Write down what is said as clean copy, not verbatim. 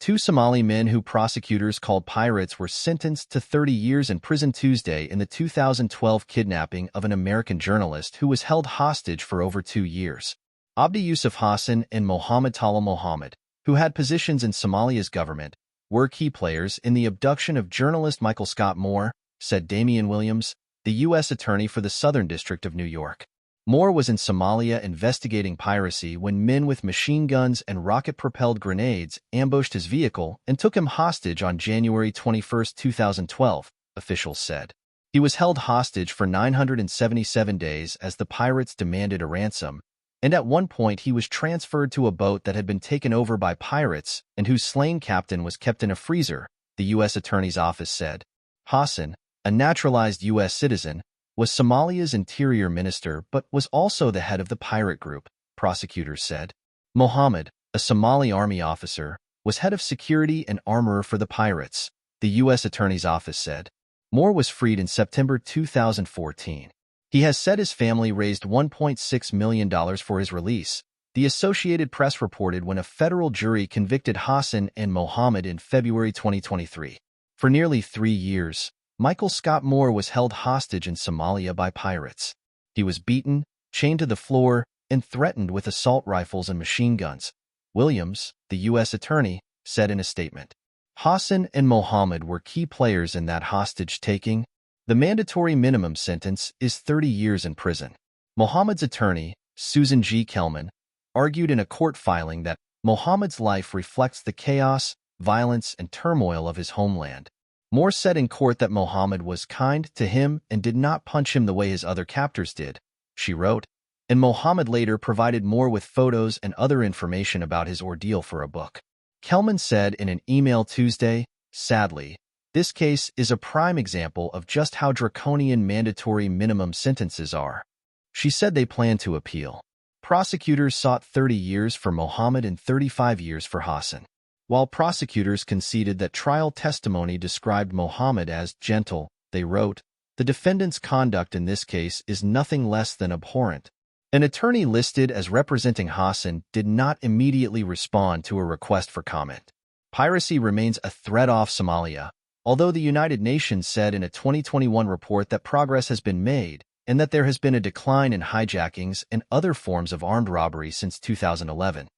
Two Somali men who prosecutors called pirates were sentenced to 30 years in prison Tuesday in the 2012 kidnapping of an American journalist who was held hostage for over 2 years. Abdi Yusuf Hassan and Mohammed Talal Mohammed, who had positions in Somalia's government, were key players in the abduction of journalist Michael Scott Moore, said Damian Williams, the U.S. Attorney for the Southern District of New York. Moore was in Somalia investigating piracy when men with machine guns and rocket-propelled grenades ambushed his vehicle and took him hostage on January 21, 2012, officials said. He was held hostage for 977 days as the pirates demanded a ransom, and at one point he was transferred to a boat that had been taken over by pirates and whose slain captain was kept in a freezer, the U.S. Attorney's Office said. Hassan, a naturalized U.S. citizen, was Somalia's interior minister but was also the head of the pirate group, prosecutors said. Mohammed, a Somali army officer, was head of security and armorer for the pirates, the U.S. Attorney's Office said. Moore was freed in September 2014. He has said his family raised $1.6 million for his release, the Associated Press reported when a federal jury convicted Hassan and Mohammed in February 2023. For nearly 3 years, Michael Scott Moore was held hostage in Somalia by pirates. He was beaten, chained to the floor, and threatened with assault rifles and machine guns, Williams, the U.S. Attorney, said in a statement. Hassan and Mohammed were key players in that hostage-taking. The mandatory minimum sentence is 30 years in prison. Mohammed's attorney, Susan G. Kelman, argued in a court filing that Mohammed's life reflects the chaos, violence, and turmoil of his homeland. Moore said in court that Mohammed was kind to him and did not punch him the way his other captors did, she wrote, and Mohammed later provided Moore with photos and other information about his ordeal for a book. Kelman said in an email Tuesday, sadly, this case is a prime example of just how draconian mandatory minimum sentences are. She said they plan to appeal. Prosecutors sought 30 years for Mohammed and 35 years for Hassan. While prosecutors conceded that trial testimony described Mohammed as gentle, they wrote, the defendant's conduct in this case is nothing less than abhorrent. An attorney listed as representing Hassan did not immediately respond to a request for comment. Piracy remains a threat off Somalia, although the United Nations said in a 2021 report that progress has been made and that there has been a decline in hijackings and other forms of armed robbery since 2011.